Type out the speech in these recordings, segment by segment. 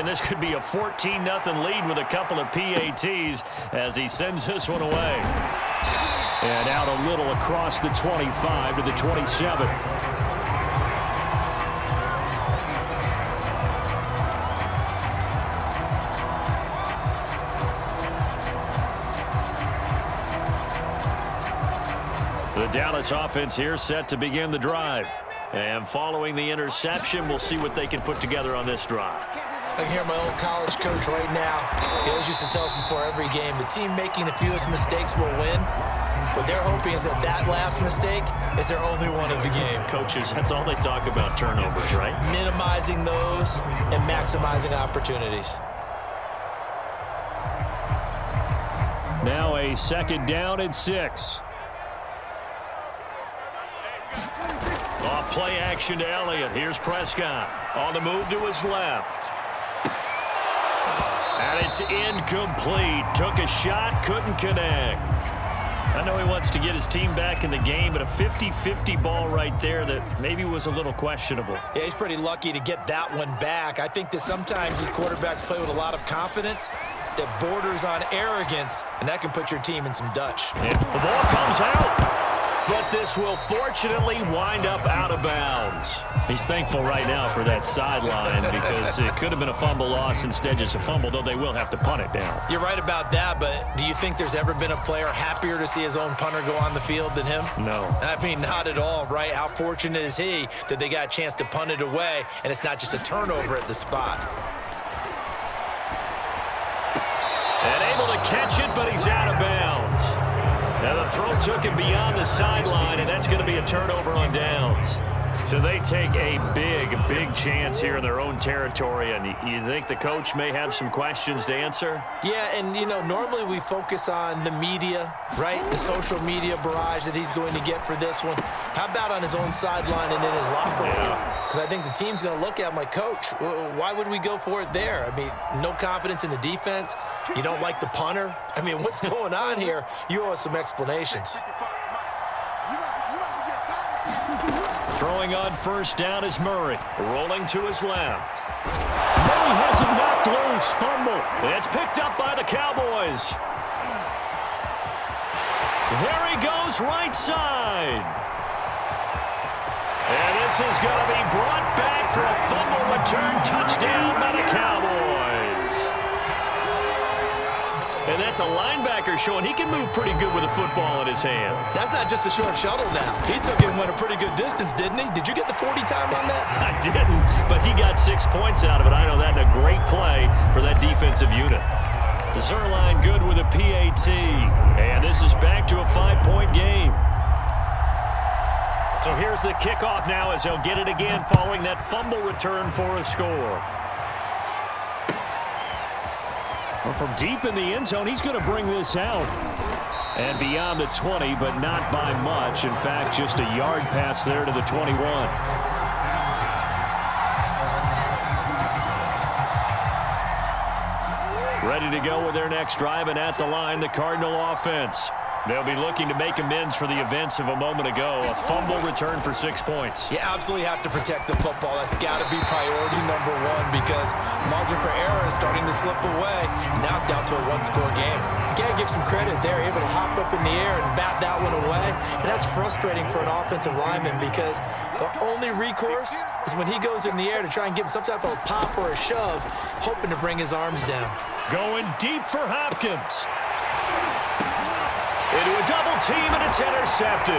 And this could be a 14-0 lead with a couple of PATs as he sends this one away. And out a little across the 25 to the 27. The Dallas offense here set to begin the drive. And following the interception, we'll see what they can put together on this drive. I can hear my old college coach right now. He always used to tell us before every game, the team making the fewest mistakes will win. What they're hoping is that that last mistake is their only one of the game. Coaches, that's all they talk about, turnovers, right? Minimizing those and maximizing opportunities. Now a 2nd down and 6. Off play action to Elliott. Here's Prescott on the move to his left. And it's incomplete. Took a shot, couldn't connect. I know he wants to get his team back in the game, but a 50-50 ball right there that maybe was a little questionable. Yeah, he's pretty lucky to get that one back. I think that sometimes these quarterbacks play with a lot of confidence that borders on arrogance, and that can put your team in some Dutch. And the ball comes out. But this will fortunately wind up out of bounds. He's thankful right now for that sideline because it could have been a fumble loss, instead just a fumble, though they will have to punt it down. You're right about that, but do you think there's ever been a player happier to see his own punter go on the field than him? No. I mean, not at all, right? How fortunate is he that they got a chance to punt it away, and it's not just a turnover at the spot. And able to catch it, but he's out of bounds. Now the throw took him beyond the sideline, and that's going to be a turnover on downs. So they take a big chance here in their own territory, and you think the coach may have some questions to answer? Yeah, and, you know, normally we focus on the media, right? The social media barrage that he's going to get for this one. How about on his own sideline and in his locker room? Because I think the team's going to look at him like, Coach, why would we go for it there? I mean, no confidence in the defense. You don't like the punter? I mean, what's going on here? You owe us some explanations. Throwing on 1st down is Murray. Rolling to his left. Murray has him knocked loose. Fumble. It's picked up by the Cowboys. There he goes, right side. And this is going to be brought back for a fumble return touchdown by the Cowboys. And that's a linebacker showing he can move pretty good with a football in his hand. That's not just a short shuttle now. He took it and went a pretty good distance, didn't he? Did you get the 40 time on that? I didn't, but he got 6 points out of it. I know that, and a great play for that defensive unit. Zerline good with a PAT. And this is back to a 5-point game. So here's the kickoff now as he'll get it again following that fumble return for a score. From deep in the end zone, he's going to bring this out. And beyond the 20, but not by much. In fact, just a yard pass there to the 21. Ready to go with their next drive, and at the line, the Cardinal offense. They'll be looking to make amends for the events of a moment ago. A fumble return for 6 points. You absolutely have to protect the football. That's got to be priority number one because margin for error is starting to slip away. Now it's down to a 1-score game. You got to give some credit there. Able to hop up in the air and bat that one away. And that's frustrating for an offensive lineman because the only recourse is when he goes in the air to try and give him some type of a pop or a shove, hoping to bring his arms down. Going deep for Hopkins. Into a double team, and it's intercepted.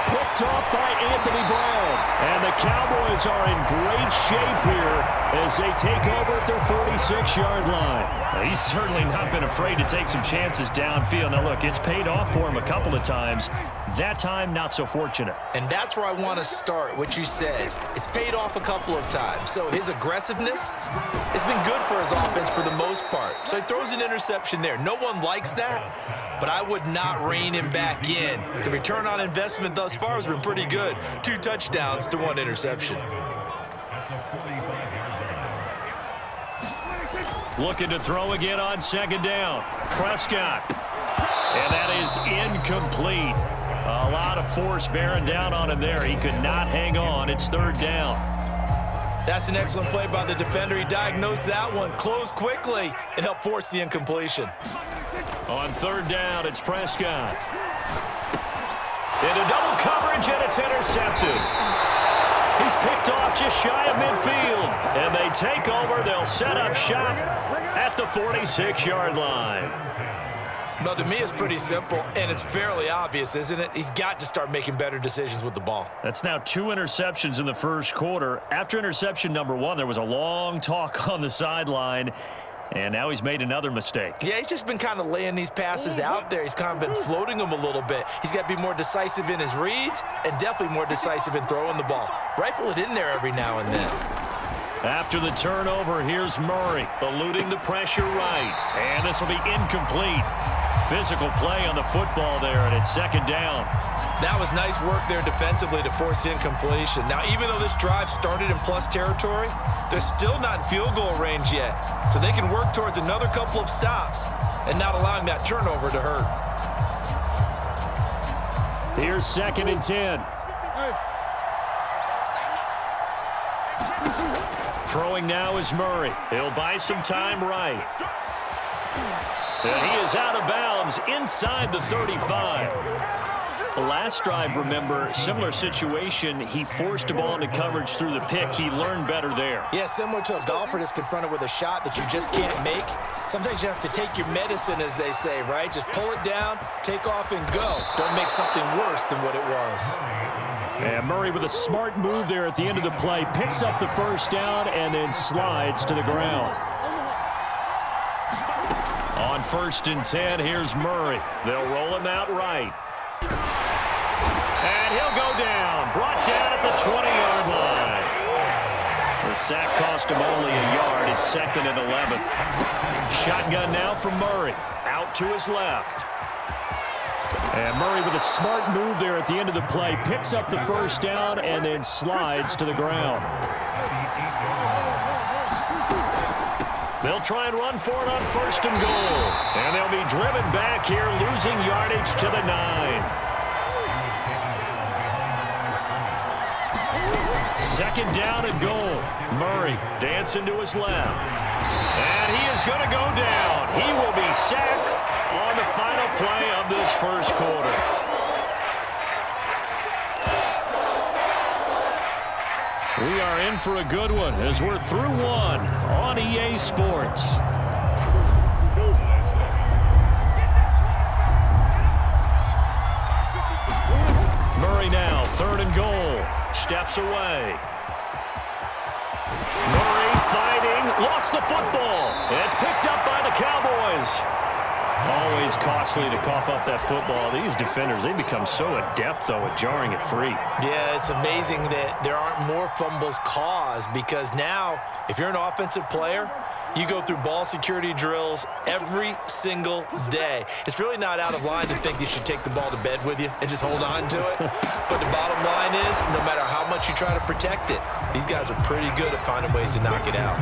Picked off by Anthony Brown. And the Cowboys are in great shape here as they take over at their 46-yard line. Now, he's certainly not been afraid to take some chances downfield. Now, look, it's paid off for him a couple of times. That time, not so fortunate. And that's where I want to start, what you said. It's paid off a couple of times. So his aggressiveness has been good for his offense for the most part. So he throws an interception there. No one likes that, but I would not rein him back in. The return on investment thus far has been pretty good. 2 touchdowns to 1 interception. Looking to throw again on 2nd down. Prescott. And that is incomplete. A lot of force bearing down on him there. He could not hang on. It's 3rd down. That's an excellent play by the defender. He diagnosed that one, closed quickly, and helped force the incompletion. On third down, it's Prescott. Into double coverage, and it's intercepted. He's picked off just shy of midfield. And they take over. They'll set up shop at the 46-yard line. Well, to me, it's pretty simple, and it's fairly obvious, isn't it? He's got to start making better decisions with the ball. That's now 2 interceptions in the first quarter. After interception number 1, there was a long talk on the sideline, and now he's made another mistake. Yeah, he's just been kind of laying these passes out there. He's kind of been floating them a little bit. He's got to be more decisive in his reads and definitely more decisive in throwing the ball. Rifle it in there every now and then. After the turnover, here's Murray, eluding the pressure right. And this will be incomplete. Physical play on the football there, and it's second down. That was nice work there defensively to force incompletion. Now, even though this drive started in plus territory, they're still not in field goal range yet. So they can work towards another couple of stops and not allowing that turnover to hurt. Here's second and 10. Throwing now is Murray. He'll buy some time right. And he is out of bounds inside the 35. The last drive, remember, similar situation. He forced a ball into coverage through the pick. He learned better there. Yeah, similar to a golfer that's confronted with a shot that you just can't make. Sometimes you have to take your medicine, as they say, right? Just pull it down, take off, and go. Don't make something worse than what it was. And Murray with a smart move there at the end of the play. Picks up the first down and then slides to the ground. On first and 10, here's Murray. They'll roll him out right. And he'll go down. Brought down at the 20-yard line. The sack cost him only a yard. It's second and 11. Shotgun now from Murray. Out to his left. And Murray with a smart move there at the end of the play. Picks up the first down and then slides to the ground. They'll try and run for it on first and goal. And they'll be driven back here, losing yardage to the 9. Second down and goal. Murray dancing to his left. And he is going to go down. He will be sacked on the final play of this first quarter. We are in for a good one as we're through one on EA Sports. Murray now, third and goal. Steps away. Murray fighting, lost the football. It's picked up by the Cowboys. Always costly to cough up that football. These defenders, they become so adept, though, at jarring it free. Yeah, it's amazing that there aren't more fumbles caused because now, if you're an offensive player, you go through ball security drills every single day. It's really not out of line to think you should take the ball to bed with you and just hold on to it. But the bottom line is, no matter how much you try to protect it, these guys are pretty good at finding ways to knock it out.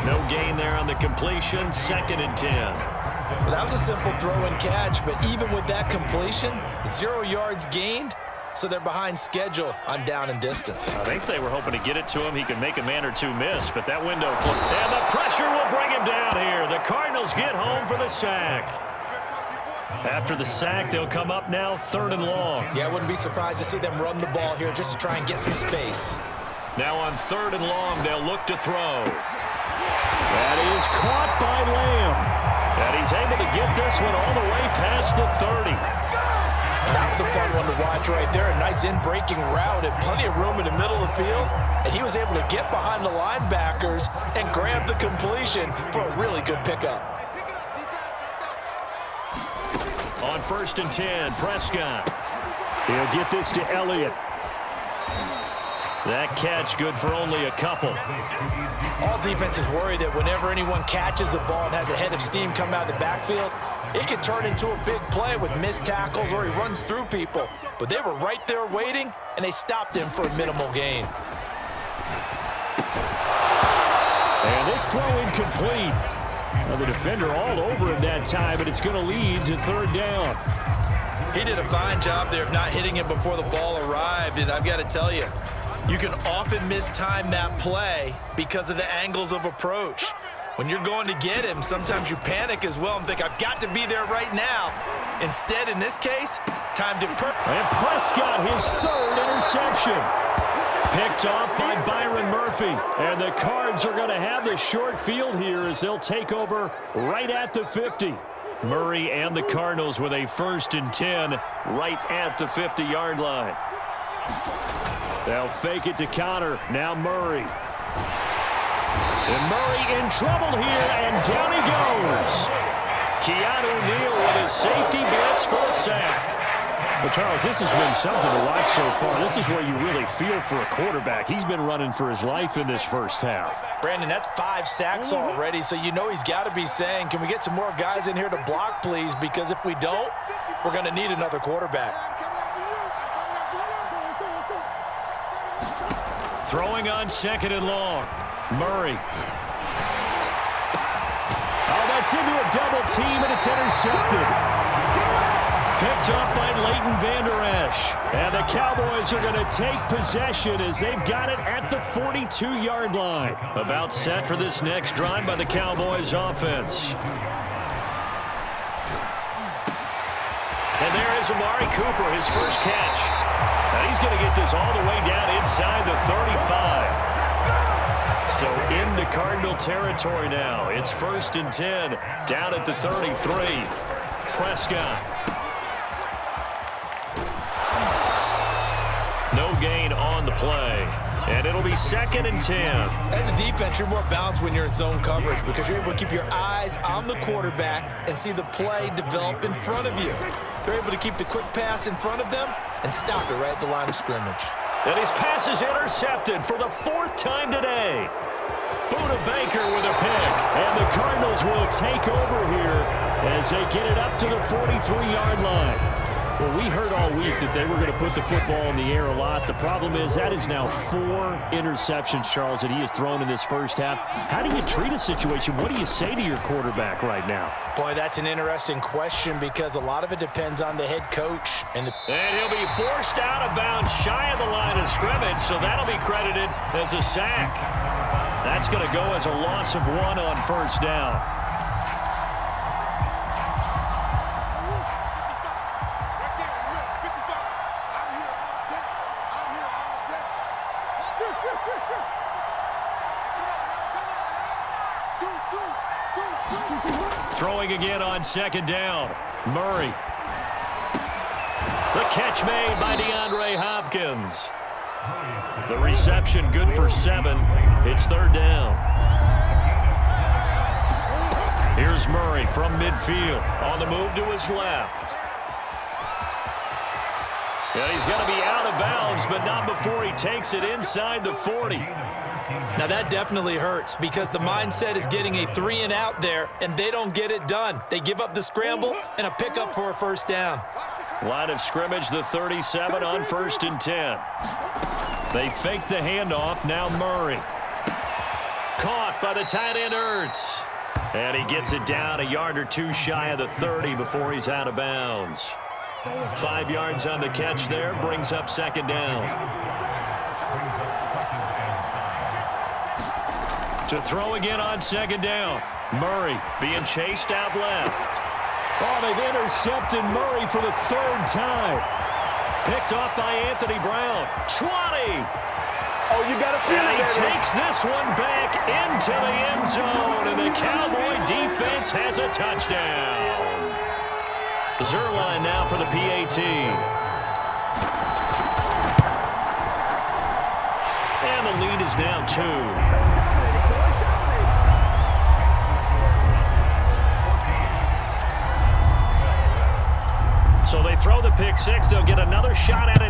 No gain there on the completion, second and 10. Well, that was a simple throw and catch, but even with that completion, 0 yards gained, so they're behind schedule on down and distance. I think they were hoping to get it to him. He could make a man or two miss, but that window closed. And the pressure will bring him down here. The Cardinals get home for the sack. After the sack, they'll come up now third and long. Yeah, I wouldn't be surprised to see them run the ball here just to try and get some space. Now on third and long, they'll look to throw. That is caught by Lamb. And he's able to get this one all the way past the 30. That was a fun one to watch right there. A nice in-breaking route and plenty of room in the middle of the field. And he was able to get behind the linebackers and grab the completion for a really good pickup. On first and 10, Prescott. He'll get this to Elliott. That catch good for only a couple. All defenses worry that whenever anyone catches the ball and has a head of steam come out of the backfield, it can turn into a big play with missed tackles or he runs through people. But they were right there waiting, and they stopped him for a minimal gain. And this throw incomplete. Now the defender all over him that time, but it's going to lead to third down. He did a fine job there of not hitting him before the ball arrived, and I've got to tell you, You can often mistime that play because of the angles of approach. When you're going to get him, sometimes you panic as well and think, I've got to be there right now. Instead, in this case, timed it perfectly. And Prescott, his third interception. Picked off by Byron Murphy. And the Cards are going to have the short field here as they'll take over right at the 50. Murray and the Cardinals with a 1st and 10 right at the 50-yard line. They'll fake it to counter. Now Murray. And Murray in trouble here, and down he goes. Keanu Neal with his safety blitz for a sack. But, Charles, this has been something to watch so far. This is where you really feel for a quarterback. He's been running for his life in this first half. Brandon, that's 5 sacks already, so you know he's got to be saying, can we get some more guys in here to block, please? Because if we don't, we're going to need another quarterback. Throwing on 2nd and long. Murray. Oh, that's into a double team, and it's intercepted. Picked up by Leighton Vander Esch. And the Cowboys are going to take possession as they've got it at the 42-yard line. About set for this next drive by the Cowboys offense. And there is Amari Cooper, his first catch. And he's going to get this all the way down inside the 35. So in the Cardinal territory now. It's 1st and 10 down at the 33. Prescott. No gain on the play. And it'll be 2nd and 10. As a defense, you're more balanced when you're in zone coverage because you're able to keep your eyes on the quarterback and see the play develop in front of you. They're able to keep the quick pass in front of them and stop it right at the line of scrimmage. And his pass is intercepted for the 4th time today. Buda Baker with a pick. And the Cardinals will take over here as they get it up to the 43-yard line. Well, we heard all week that they were going to put the football in the air a lot. The problem is that is now 4 interceptions, Charles, that he has thrown in this first half. How do you treat a situation? What do you say to your quarterback right now? Boy, that's an interesting question because a lot of it depends on the head coach. And he'll be forced out of bounds shy of the line of scrimmage, so that'll be credited as a sack. That's going to go as a loss of 1 on 1st down. Throwing again on 2nd down. Murray. The catch made by DeAndre Hopkins. The reception good for 7. It's 3rd down. Here's Murray from midfield. On the move to his left. And he's going to be out of bounds, but not before he takes it inside the 40. Now that definitely hurts because the mindset is getting a 3-and-out there, and they don't get it done. They give up the scramble and a pickup for a 1st down. Line of scrimmage, the 37 on 1st and 10. They fake the handoff. Now Murray. Caught by the tight end Ertz. And he gets it down a yard or 2 shy of the 30 before he's out of bounds. 5 yards on the catch there, brings up 2nd down. To throw again on 2nd down. Murray being chased out left. Oh, they've intercepted Murray for the 3rd time. Picked off by Anthony Brown. 20. Oh, you got to feel it. And he takes this one back into the end zone, and the Cowboy defense has a touchdown. Zerline now for the PAT. And the lead is now 2. So they throw the pick 6. They'll get another shot at it.